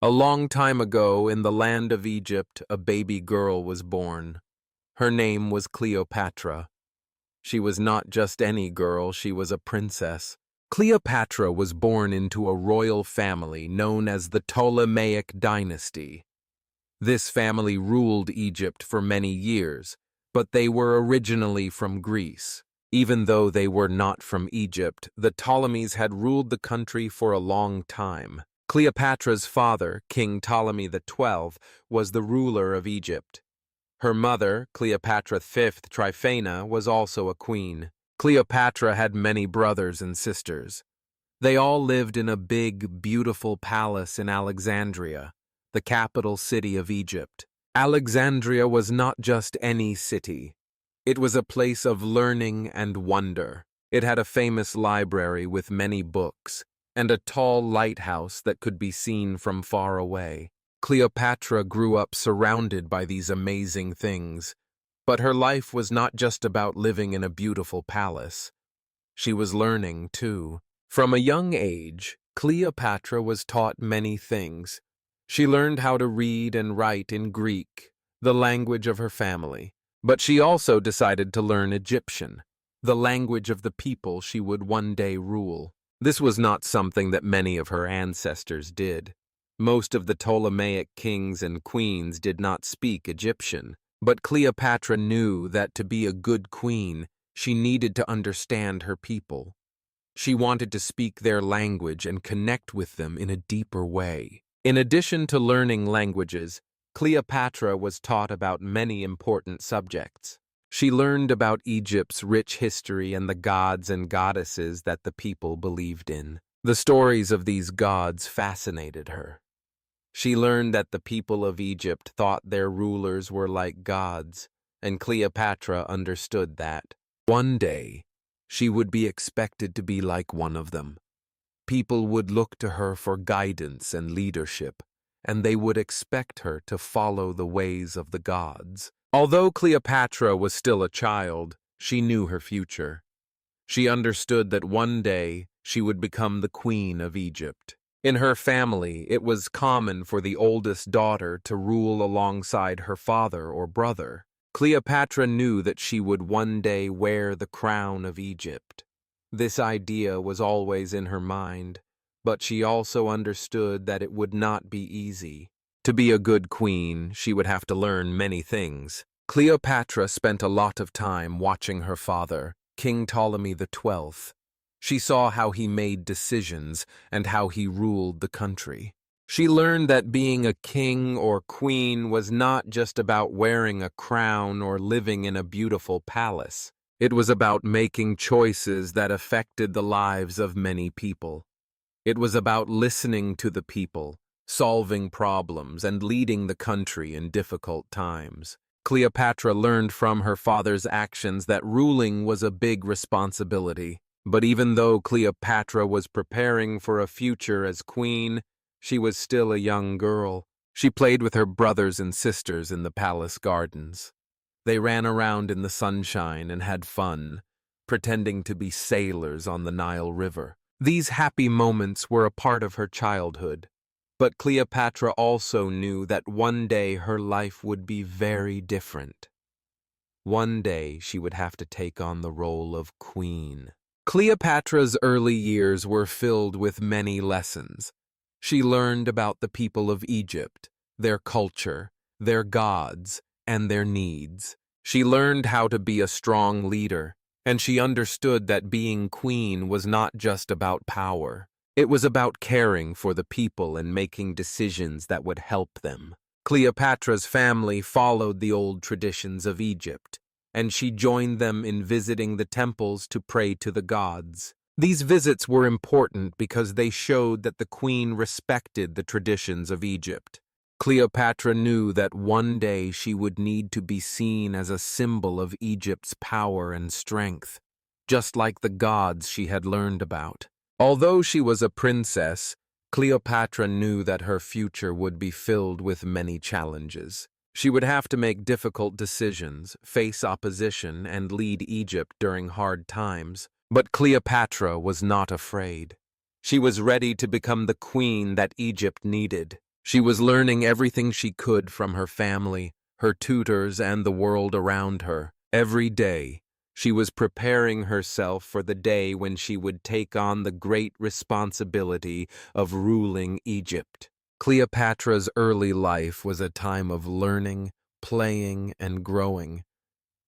A long time ago, in the land of Egypt, a baby girl was born. Her name was Cleopatra. She was not just any girl, she was a princess. Cleopatra was born into a royal family known as the Ptolemaic dynasty. This family ruled Egypt for many years, but they were originally from Greece. Even though they were not from Egypt, the Ptolemies had ruled the country for a long time. Cleopatra's father, King Ptolemy XII, was the ruler of Egypt. Her mother, Cleopatra V Tryphena, was also a queen. Cleopatra had many brothers and sisters. They all lived in a big, beautiful palace in Alexandria, the capital city of Egypt. Alexandria was not just any city. It was a place of learning and wonder. It had a famous library with many books, and a tall lighthouse that could be seen from far away. Cleopatra grew up surrounded by these amazing things, but her life was not just about living in a beautiful palace. She was learning, too. From a young age, Cleopatra was taught many things. She learned how to read and write in Greek, the language of her family, but she also decided to learn Egyptian, the language of the people she would one day rule. This was not something that many of her ancestors did. Most of the Ptolemaic kings and queens did not speak Egyptian, but Cleopatra knew that to be a good queen, she needed to understand her people. She wanted to speak their language and connect with them in a deeper way. In addition to learning languages, Cleopatra was taught about many important subjects. She learned about Egypt's rich history and the gods and goddesses that the people believed in. The stories of these gods fascinated her. She learned that the people of Egypt thought their rulers were like gods, and Cleopatra understood that. One day, she would be expected to be like one of them. People would look to her for guidance and leadership, and they would expect her to follow the ways of the gods. Although Cleopatra was still a child, she knew her future. She understood that one day she would become the queen of Egypt. In her family, it was common for the oldest daughter to rule alongside her father or brother. Cleopatra knew that she would one day wear the crown of Egypt. This idea was always in her mind, but she also understood that it would not be easy. To be a good queen, she would have to learn many things. Cleopatra spent a lot of time watching her father, King Ptolemy XII. She saw how he made decisions and how he ruled the country. She learned that being a king or queen was not just about wearing a crown or living in a beautiful palace. It was about making choices that affected the lives of many people. It was about listening to the people, solving problems, and leading the country in difficult times. Cleopatra learned from her father's actions that ruling was a big responsibility. But even though Cleopatra was preparing for a future as queen, she was still a young girl. She played with her brothers and sisters in the palace gardens. They ran around in the sunshine and had fun, pretending to be sailors on the Nile River. These happy moments were a part of her childhood. But Cleopatra also knew that one day her life would be very different. One day she would have to take on the role of queen. Cleopatra's early years were filled with many lessons. She learned about the people of Egypt, their culture, their gods, and their needs. She learned how to be a strong leader, and she understood that being queen was not just about power. It was about caring for the people and making decisions that would help them. Cleopatra's family followed the old traditions of Egypt, and she joined them in visiting the temples to pray to the gods. These visits were important because they showed that the queen respected the traditions of Egypt. Cleopatra knew that one day she would need to be seen as a symbol of Egypt's power and strength, just like the gods she had learned about. Although she was a princess, Cleopatra knew that her future would be filled with many challenges. She would have to make difficult decisions, face opposition, and lead Egypt during hard times. But Cleopatra was not afraid. She was ready to become the queen that Egypt needed. She was learning everything she could from her family, her tutors, and the world around her. Every day, she was preparing herself for the day when she would take on the great responsibility of ruling Egypt. Cleopatra's early life was a time of learning, playing, and growing.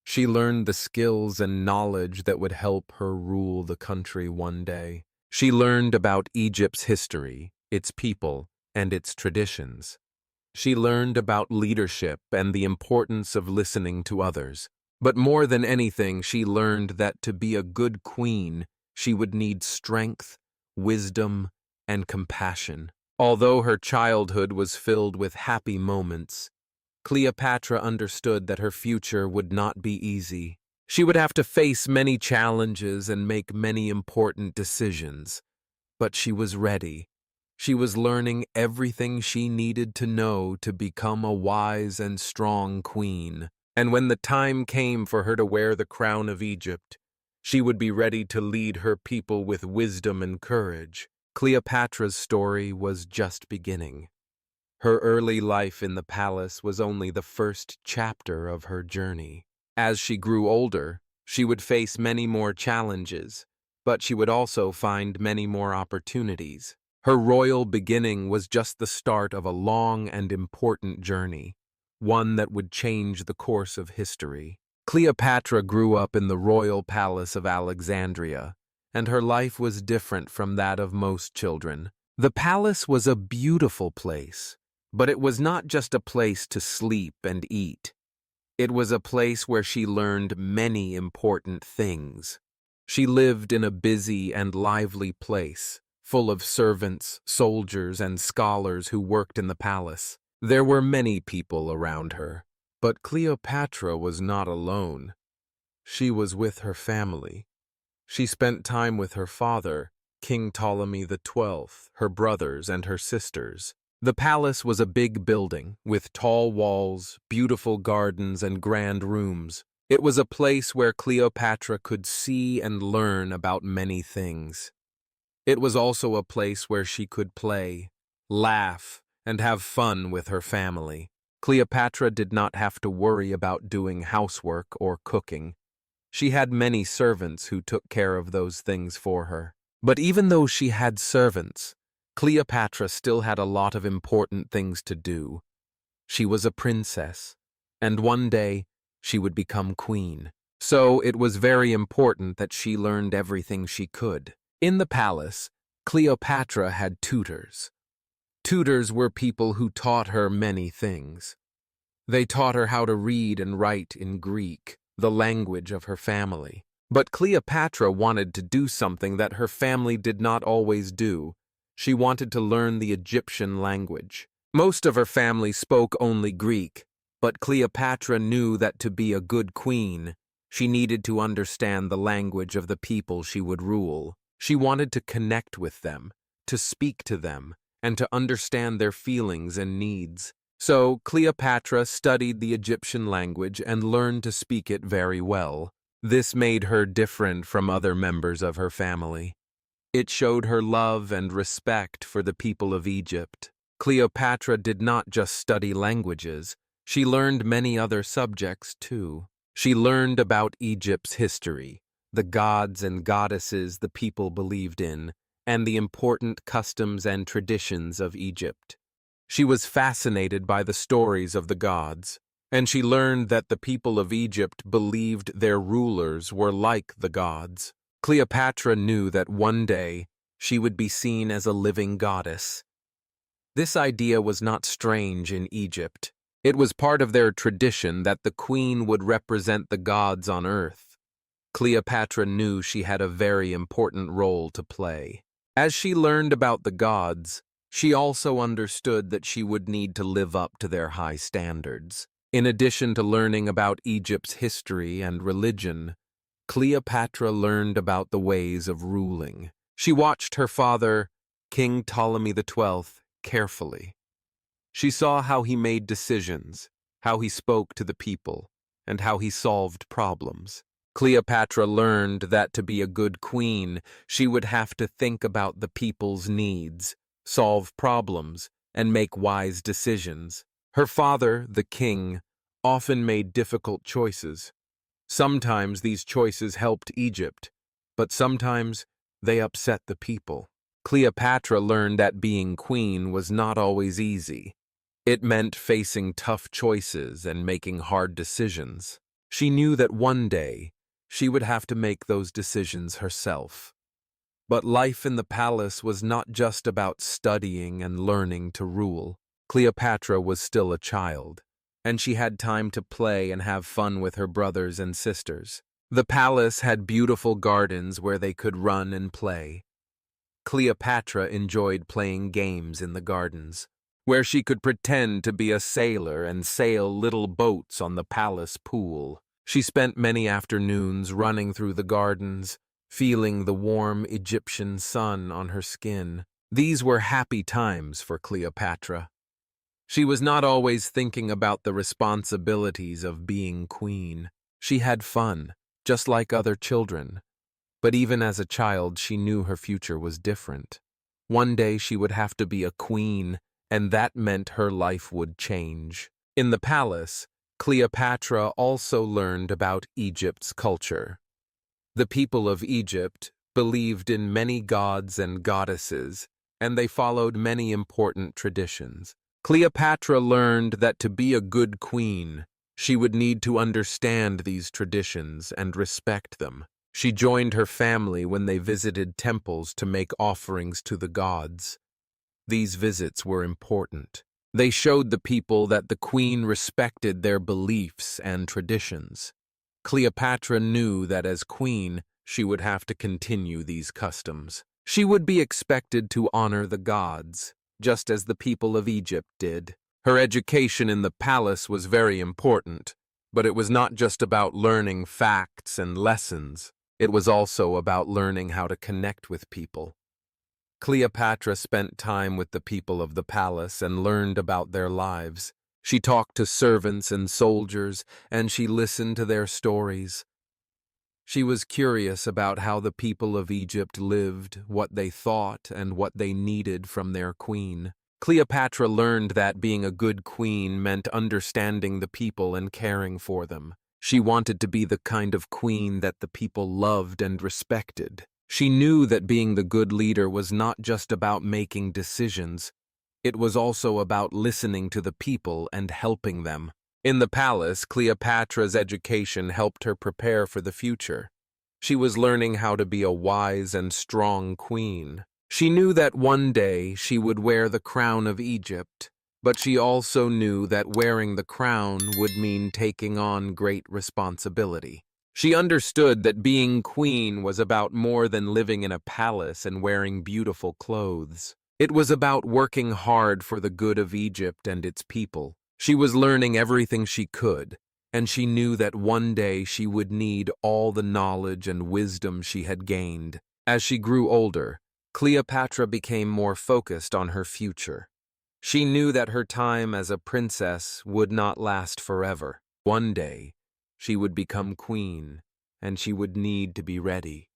She learned the skills and knowledge that would help her rule the country one day. She learned about Egypt's history, its people, and its traditions. She learned about leadership and the importance of listening to others. But more than anything, she learned that to be a good queen, she would need strength, wisdom, and compassion. Although her childhood was filled with happy moments, Cleopatra understood that her future would not be easy. She would have to face many challenges and make many important decisions. But she was ready. She was learning everything she needed to know to become a wise and strong queen. And when the time came for her to wear the crown of Egypt, she would be ready to lead her people with wisdom and courage. Cleopatra's story was just beginning. Her early life in the palace was only the first chapter of her journey. As she grew older, she would face many more challenges, but she would also find many more opportunities. Her royal beginning was just the start of a long and important journey, one that would change the course of history. Cleopatra grew up in the royal palace of Alexandria, and her life was different from that of most children. The palace was a beautiful place, but it was not just a place to sleep and eat. It was a place where she learned many important things. She lived in a busy and lively place, full of servants, soldiers, and scholars who worked in the palace. There were many people around her, but Cleopatra was not alone. She was with her family. She spent time with her father, King Ptolemy XII, her brothers, and her sisters. The palace was a big building, with tall walls, beautiful gardens, and grand rooms. It was a place where Cleopatra could see and learn about many things. It was also a place where she could play, laugh, and have fun with her family. Cleopatra did not have to worry about doing housework or cooking. She had many servants who took care of those things for her. But even though she had servants, Cleopatra still had a lot of important things to do. She was a princess, and one day she would become queen. So it was very important that she learned everything she could. In the palace, Cleopatra had tutors. Tutors were people who taught her many things. They taught her how to read and write in Greek, the language of her family. But Cleopatra wanted to do something that her family did not always do. She wanted to learn the Egyptian language. Most of her family spoke only Greek, but Cleopatra knew that to be a good queen, she needed to understand the language of the people she would rule. She wanted to connect with them, to speak to them, and to understand their feelings and needs. So Cleopatra studied the Egyptian language and learned to speak it very well. This made her different from other members of her family. It showed her love and respect for the people of Egypt. Cleopatra did not just study languages, she learned many other subjects too. She learned about Egypt's history, the gods and goddesses the people believed in, and the important customs and traditions of Egypt. She was fascinated by the stories of the gods, and she learned that the people of Egypt believed their rulers were like the gods. Cleopatra knew that one day she would be seen as a living goddess. This idea was not strange in Egypt. It was part of their tradition that the queen would represent the gods on earth. Cleopatra knew she had a very important role to play. As she learned about the gods, she also understood that she would need to live up to their high standards. In addition to learning about Egypt's history and religion, Cleopatra learned about the ways of ruling. She watched her father, King Ptolemy XII, carefully. She saw how he made decisions, how he spoke to the people, and how he solved problems. Cleopatra learned that to be a good queen, she would have to think about the people's needs, solve problems, and make wise decisions. Her father, the king, often made difficult choices. Sometimes these choices helped Egypt, but sometimes they upset the people. Cleopatra learned that being queen was not always easy. It meant facing tough choices and making hard decisions. She knew that one day she would have to make those decisions herself. But life in the palace was not just about studying and learning to rule. Cleopatra was still a child, and she had time to play and have fun with her brothers and sisters. The palace had beautiful gardens where they could run and play. Cleopatra enjoyed playing games in the gardens, where she could pretend to be a sailor and sail little boats on the palace pool. She spent many afternoons running through the gardens, feeling the warm Egyptian sun on her skin. These were happy times for Cleopatra. She was not always thinking about the responsibilities of being queen. She had fun, just like other children. But even as a child, she knew her future was different. One day she would have to be a queen, and that meant her life would change. In the palace, Cleopatra also learned about Egypt's culture. The people of Egypt believed in many gods and goddesses, and they followed many important traditions. Cleopatra learned that to be a good queen, she would need to understand these traditions and respect them. She joined her family when they visited temples to make offerings to the gods. These visits were important. They showed the people that the queen respected their beliefs and traditions. Cleopatra knew that as queen, she would have to continue these customs. She would be expected to honor the gods, just as the people of Egypt did. Her education in the palace was very important, but it was not just about learning facts and lessons. It was also about learning how to connect with people. Cleopatra spent time with the people of the palace and learned about their lives. She talked to servants and soldiers, and she listened to their stories. She was curious about how the people of Egypt lived, what they thought, and what they needed from their queen. Cleopatra learned that being a good queen meant understanding the people and caring for them. She wanted to be the kind of queen that the people loved and respected. She knew that being the good leader was not just about making decisions. It was also about listening to the people and helping them. In the palace, Cleopatra's education helped her prepare for the future. She was learning how to be a wise and strong queen. She knew that one day she would wear the crown of Egypt, but she also knew that wearing the crown would mean taking on great responsibility. She understood that being queen was about more than living in a palace and wearing beautiful clothes. It was about working hard for the good of Egypt and its people. She was learning everything she could, and she knew that one day she would need all the knowledge and wisdom she had gained. As she grew older, Cleopatra became more focused on her future. She knew that her time as a princess would not last forever. One day, she would become queen, and she would need to be ready.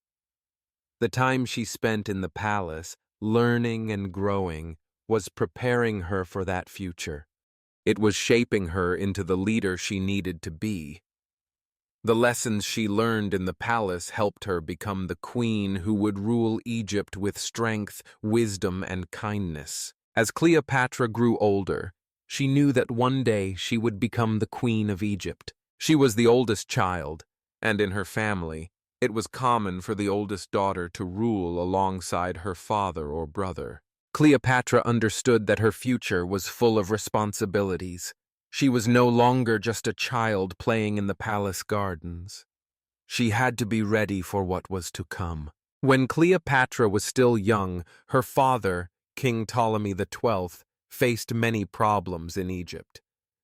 The time she spent in the palace, learning and growing, was preparing her for that future. It was shaping her into the leader she needed to be. The lessons she learned in the palace helped her become the queen who would rule Egypt with strength, wisdom, and kindness. As Cleopatra grew older, she knew that one day she would become the queen of Egypt. She was the oldest child, and in her family, it was common for the oldest daughter to rule alongside her father or brother. Cleopatra understood that her future was full of responsibilities. She was no longer just a child playing in the palace gardens. She had to be ready for what was to come. When Cleopatra was still young, her father, King Ptolemy XII, faced many problems in Egypt.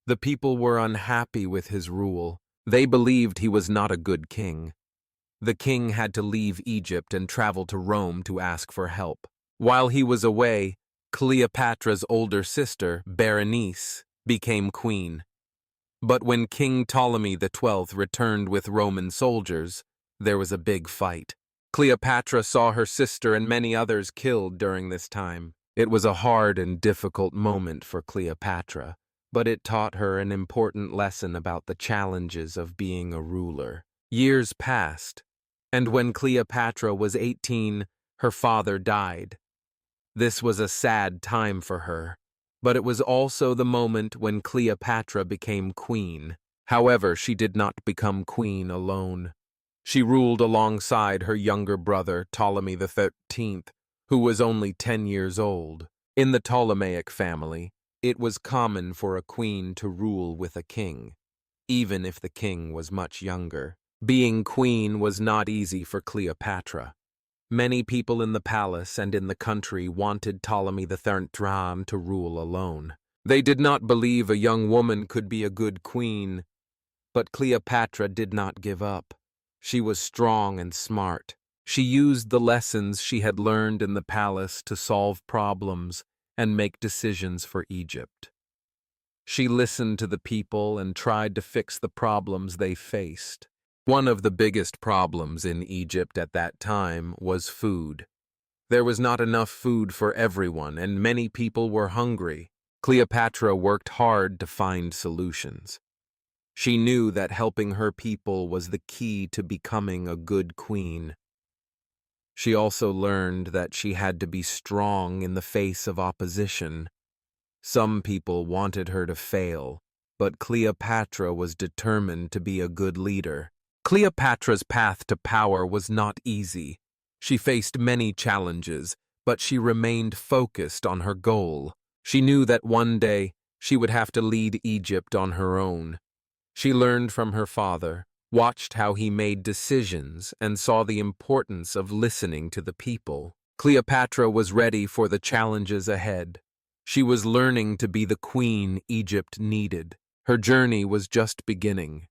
The people were unhappy with his rule. They believed he was not a good king. The king had to leave Egypt and travel to Rome to ask for help. While he was away, Cleopatra's older sister, Berenice, became queen. But when King Ptolemy XII returned with Roman soldiers, there was a big fight. Cleopatra saw her sister and many others killed during this time. It was a hard and difficult moment for Cleopatra, but it taught her an important lesson about the challenges of being a ruler. Years passed, and when Cleopatra was 18, her father died. This was a sad time for her, but it was also the moment when Cleopatra became queen. However, she did not become queen alone. She ruled alongside her younger brother, Ptolemy XIII, who was only 10 years old. In the Ptolemaic family, it was common for a queen to rule with a king, even if the king was much younger. Being queen was not easy for Cleopatra. Many people in the palace and in the country wanted Ptolemy XIII to rule alone. They did not believe a young woman could be a good queen, but Cleopatra did not give up. She was strong and smart. She used the lessons she had learned in the palace to solve problems and make decisions for Egypt. She listened to the people and tried to fix the problems they faced. One of the biggest problems in Egypt at that time was food. There was not enough food for everyone, and many people were hungry. Cleopatra worked hard to find solutions. She knew that helping her people was the key to becoming a good queen. She also learned that she had to be strong in the face of opposition. Some people wanted her to fail, but Cleopatra was determined to be a good leader. Cleopatra's path to power was not easy. She faced many challenges, but she remained focused on her goal. She knew that one day she would have to lead Egypt on her own. She learned from her father, watched how he made decisions, and saw the importance of listening to the people. Cleopatra was ready for the challenges ahead. She was learning to be the queen Egypt needed. Her journey was just beginning.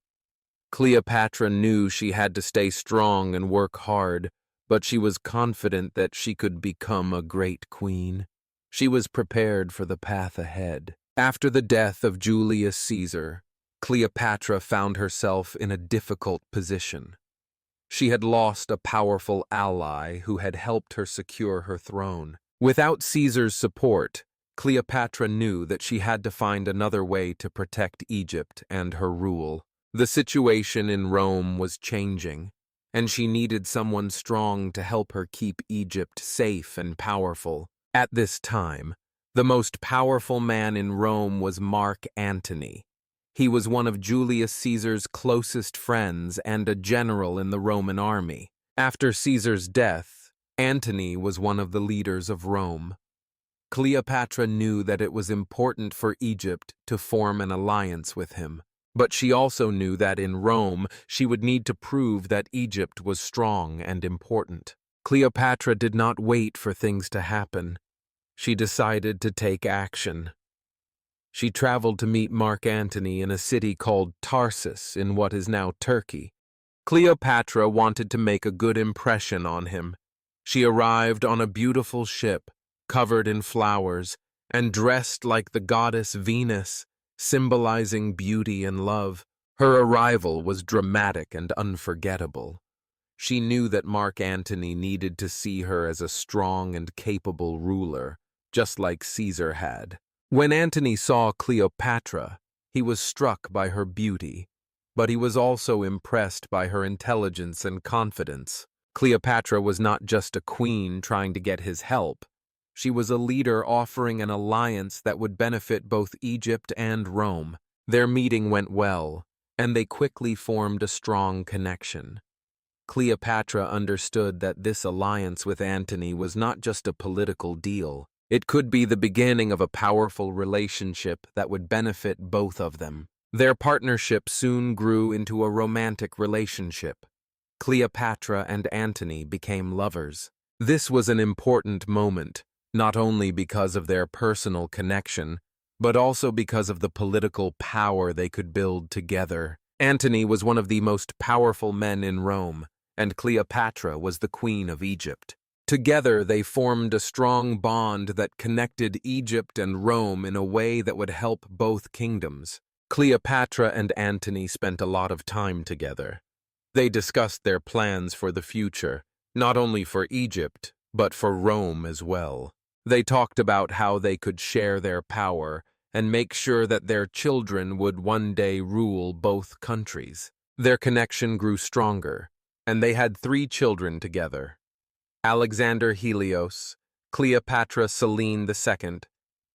Cleopatra knew she had to stay strong and work hard, but she was confident that she could become a great queen. She was prepared for the path ahead. After the death of Julius Caesar, Cleopatra found herself in a difficult position. She had lost a powerful ally who had helped her secure her throne. Without Caesar's support, Cleopatra knew that she had to find another way to protect Egypt and her rule. The situation in Rome was changing, and she needed someone strong to help her keep Egypt safe and powerful. At this time, the most powerful man in Rome was Mark Antony. He was one of Julius Caesar's closest friends and a general in the Roman army. After Caesar's death, Antony was one of the leaders of Rome. Cleopatra knew that it was important for Egypt to form an alliance with him, but she also knew that in Rome she would need to prove that Egypt was strong and important. Cleopatra did not wait for things to happen. She decided to take action. She traveled to meet Mark Antony in a city called Tarsus in what is now Turkey. Cleopatra wanted to make a good impression on him. She arrived on a beautiful ship, covered in flowers, and dressed like the goddess Venus, symbolizing beauty and love. Her arrival was dramatic and unforgettable. She knew that Mark Antony needed to see her as a strong and capable ruler, just like Caesar had. When Antony saw Cleopatra, he was struck by her beauty, but he was also impressed by her intelligence and confidence. Cleopatra was not just a queen trying to get his help. She was a leader offering an alliance that would benefit both Egypt and Rome. Their meeting went well, and they quickly formed a strong connection. Cleopatra understood that this alliance with Antony was not just a political deal. It could be the beginning of a powerful relationship that would benefit both of them. Their partnership soon grew into a romantic relationship. Cleopatra and Antony became lovers. This was an important moment, not only because of their personal connection, but also because of the political power they could build together. Antony was one of the most powerful men in Rome, and Cleopatra was the queen of Egypt. Together, they formed a strong bond that connected Egypt and Rome in a way that would help both kingdoms. Cleopatra and Antony spent a lot of time together. They discussed their plans for the future, not only for Egypt, but for Rome as well. They talked about how they could share their power and make sure that their children would one day rule both countries. Their connection grew stronger, and they had 3 children together: Alexander Helios, Cleopatra Selene II,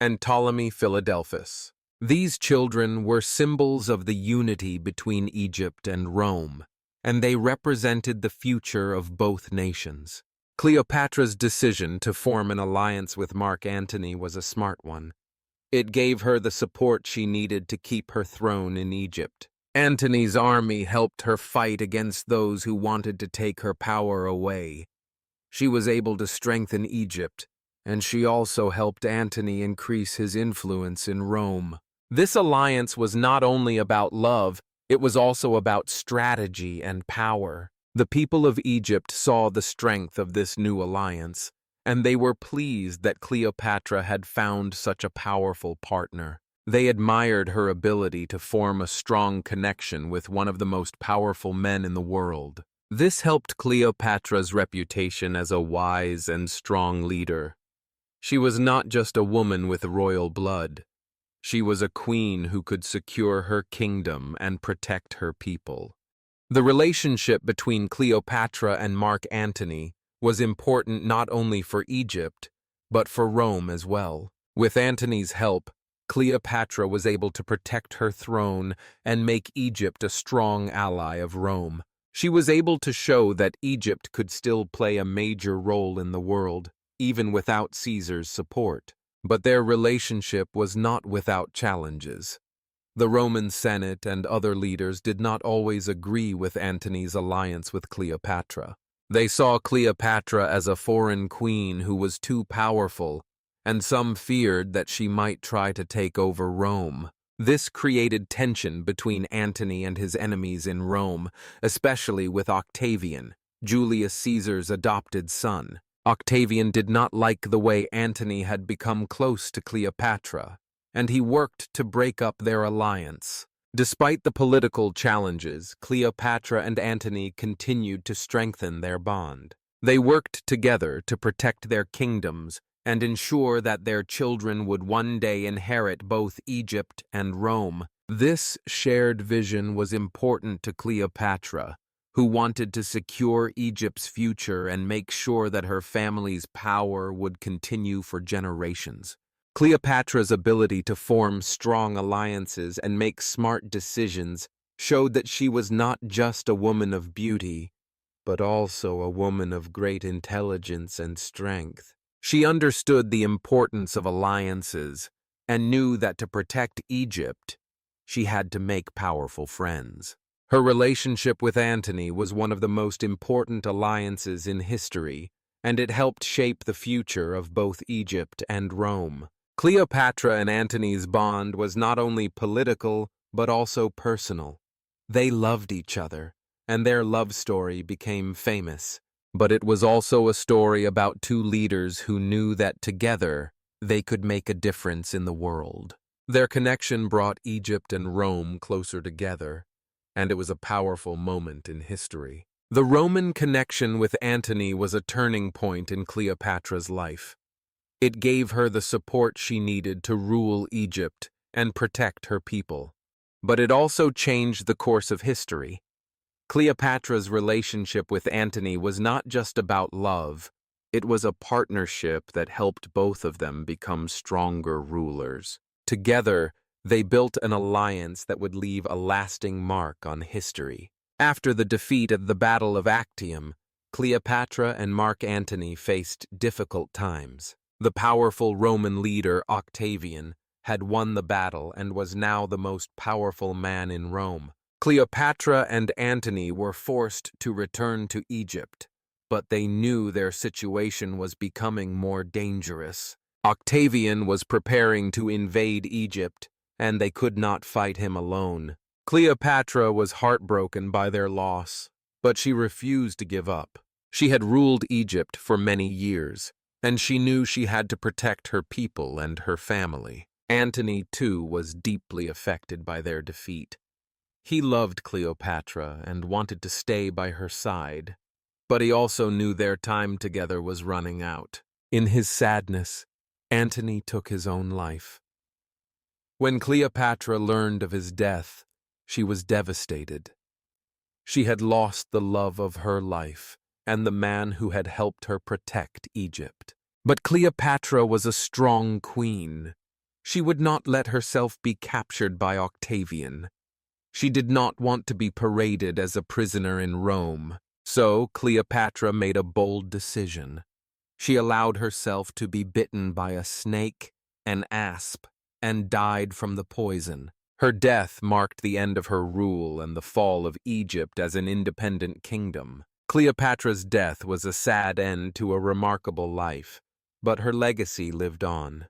and Ptolemy Philadelphus. These children were symbols of the unity between Egypt and Rome, and they represented the future of both nations. Cleopatra's decision to form an alliance with Mark Antony was a smart one. It gave her the support she needed to keep her throne in Egypt. Antony's army helped her fight against those who wanted to take her power away. She was able to strengthen Egypt, and she also helped Antony increase his influence in Rome. This alliance was not only about love, it was also about strategy and power. The people of Egypt saw the strength of this new alliance, and they were pleased that Cleopatra had found such a powerful partner. They admired her ability to form a strong connection with one of the most powerful men in the world. This helped Cleopatra's reputation as a wise and strong leader. She was not just a woman with royal blood. She was a queen who could secure her kingdom and protect her people. The relationship between Cleopatra and Mark Antony was important not only for Egypt, but for Rome as well. With Antony's help, Cleopatra was able to protect her throne and make Egypt a strong ally of Rome. She was able to show that Egypt could still play a major role in the world, even without Caesar's support. But their relationship was not without challenges. The Roman Senate and other leaders did not always agree with Antony's alliance with Cleopatra. They saw Cleopatra as a foreign queen who was too powerful, and some feared that she might try to take over Rome. This created tension between Antony and his enemies in Rome, especially with Octavian, Julius Caesar's adopted son. Octavian did not like the way Antony had become close to Cleopatra, and he worked to break up their alliance. Despite the political challenges, Cleopatra and Antony continued to strengthen their bond. They worked together to protect their kingdoms and ensure that their children would one day inherit both Egypt and Rome. This shared vision was important to Cleopatra, who wanted to secure Egypt's future and make sure that her family's power would continue for generations. Cleopatra's ability to form strong alliances and make smart decisions showed that she was not just a woman of beauty, but also a woman of great intelligence and strength. She understood the importance of alliances and knew that to protect Egypt, she had to make powerful friends. Her relationship with Antony was one of the most important alliances in history, and it helped shape the future of both Egypt and Rome. Cleopatra and Antony's bond was not only political, but also personal. They loved each other, and their love story became famous. But it was also a story about 2 leaders who knew that together they could make a difference in the world. Their connection brought Egypt and Rome closer together, and it was a powerful moment in history. The Roman connection with Antony was a turning point in Cleopatra's life. It gave her the support she needed to rule Egypt and protect her people. But it also changed the course of history. Cleopatra's relationship with Antony was not just about love. It was a partnership that helped both of them become stronger rulers. Together, they built an alliance that would leave a lasting mark on history. After the defeat at the Battle of Actium, Cleopatra and Mark Antony faced difficult times. The powerful Roman leader Octavian had won the battle and was now the most powerful man in Rome. Cleopatra and Antony were forced to return to Egypt, but they knew their situation was becoming more dangerous. Octavian was preparing to invade Egypt, and they could not fight him alone. Cleopatra was heartbroken by their loss, but she refused to give up. She had ruled Egypt for many years, and she knew she had to protect her people and her family. Antony, too, was deeply affected by their defeat. He loved Cleopatra and wanted to stay by her side, but he also knew their time together was running out. In his sadness, Antony took his own life. When Cleopatra learned of his death, she was devastated. She had lost the love of her life and the man who had helped her protect Egypt. But Cleopatra was a strong queen. She would not let herself be captured by Octavian. She did not want to be paraded as a prisoner in Rome. So Cleopatra made a bold decision. She allowed herself to be bitten by a snake, an asp, and died from the poison. Her death marked the end of her rule and the fall of Egypt as an independent kingdom. Cleopatra's death was a sad end to a remarkable life, but her legacy lived on.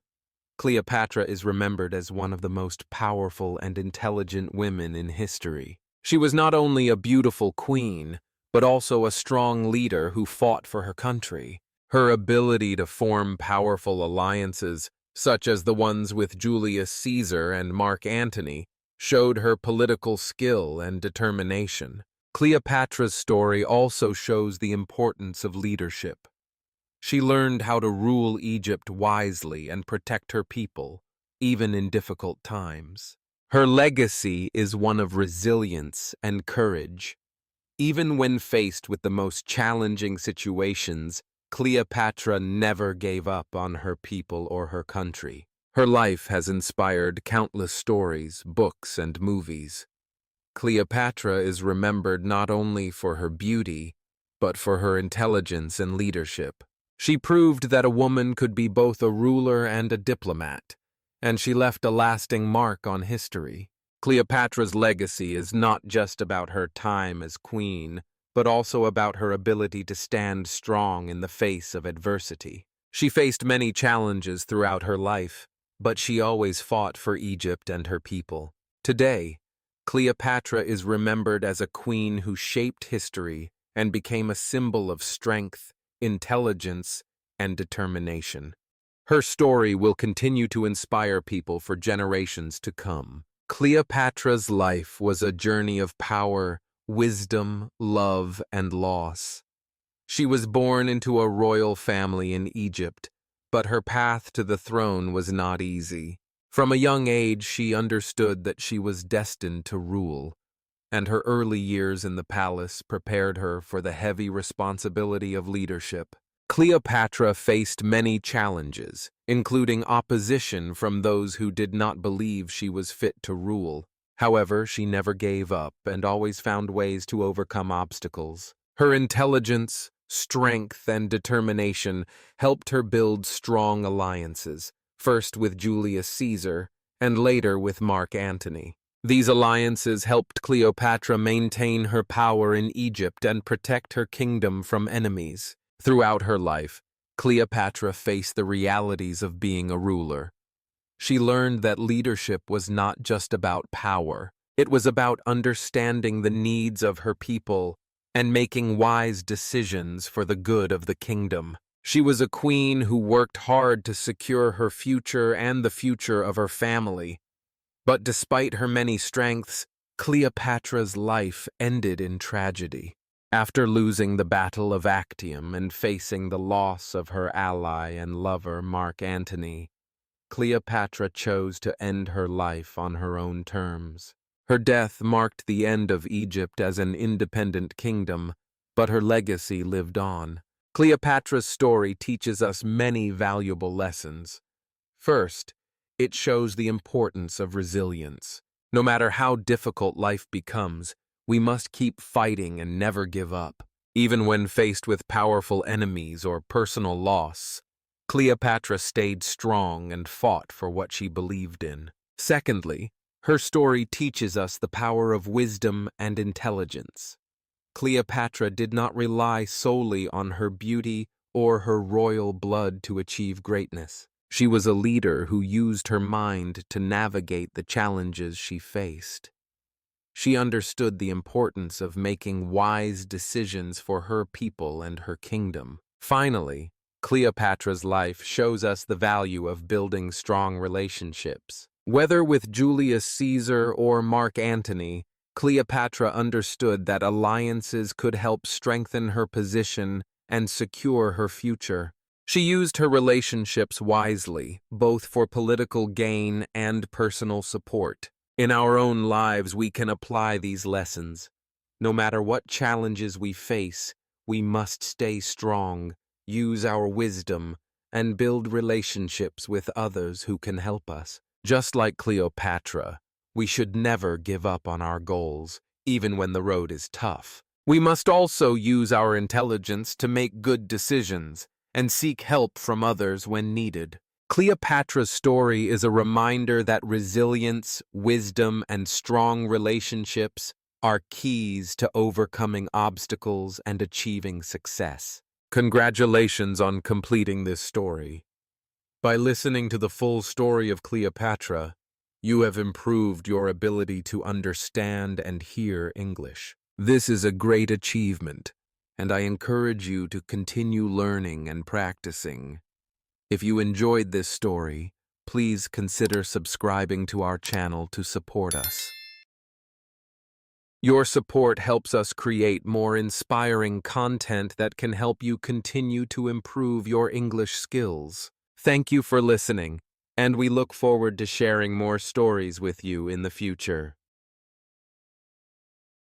Cleopatra is remembered as one of the most powerful and intelligent women in history. She was not only a beautiful queen, but also a strong leader who fought for her country. Her ability to form powerful alliances, such as the ones with Julius Caesar and Mark Antony, showed her political skill and determination. Cleopatra's story also shows the importance of leadership. She learned how to rule Egypt wisely and protect her people, even in difficult times. Her legacy is one of resilience and courage. Even when faced with the most challenging situations, Cleopatra never gave up on her people or her country. Her life has inspired countless stories, books, and movies. Cleopatra is remembered not only for her beauty, but for her intelligence and leadership. She proved that a woman could be both a ruler and a diplomat, and she left a lasting mark on history. Cleopatra's legacy is not just about her time as queen, but also about her ability to stand strong in the face of adversity. She faced many challenges throughout her life, but she always fought for Egypt and her people. Today, Cleopatra is remembered as a queen who shaped history and became a symbol of strength, intelligence, and determination. Her story will continue to inspire people for generations to come. Cleopatra's life was a journey of power, wisdom, love, and loss. She was born into a royal family in Egypt, but her path to the throne was not easy. From a young age, she understood that she was destined to rule, and her early years in the palace prepared her for the heavy responsibility of leadership. Cleopatra faced many challenges, including opposition from those who did not believe she was fit to rule. However, she never gave up and always found ways to overcome obstacles. Her intelligence, strength, and determination helped her build strong alliances, first with Julius Caesar and later with Mark Antony. These alliances helped Cleopatra maintain her power in Egypt and protect her kingdom from enemies. Throughout her life, Cleopatra faced the realities of being a ruler. She learned that leadership was not just about power. It was about understanding the needs of her people and making wise decisions for the good of the kingdom. She was a queen who worked hard to secure her future and the future of her family. But despite her many strengths, Cleopatra's life ended in tragedy. After losing the Battle of Actium and facing the loss of her ally and lover Mark Antony, Cleopatra chose to end her life on her own terms. Her death marked the end of Egypt as an independent kingdom, but her legacy lived on. Cleopatra's story teaches us many valuable lessons. First, it shows the importance of resilience. No matter how difficult life becomes, we must keep fighting and never give up. Even when faced with powerful enemies or personal loss, Cleopatra stayed strong and fought for what she believed in. Secondly, her story teaches us the power of wisdom and intelligence. Cleopatra did not rely solely on her beauty or her royal blood to achieve greatness. She was a leader who used her mind to navigate the challenges she faced. She understood the importance of making wise decisions for her people and her kingdom. Finally, Cleopatra's life shows us the value of building strong relationships. Whether with Julius Caesar or Mark Antony, Cleopatra understood that alliances could help strengthen her position and secure her future. She used her relationships wisely, both for political gain and personal support. In our own lives, we can apply these lessons. No matter what challenges we face, we must stay strong, use our wisdom, and build relationships with others who can help us. Just like Cleopatra, we should never give up on our goals, even when the road is tough. We must also use our intelligence to make good decisions and seek help from others when needed. Cleopatra's story is a reminder that resilience, wisdom, and strong relationships are keys to overcoming obstacles and achieving success. Congratulations on completing this story. By listening to the full story of Cleopatra, you have improved your ability to understand and hear English. This is a great achievement, and I encourage you to continue learning and practicing. If you enjoyed this story, please consider subscribing to our channel to support us. Your support helps us create more inspiring content that can help you continue to improve your English skills. Thank you for listening, and we look forward to sharing more stories with you in the future.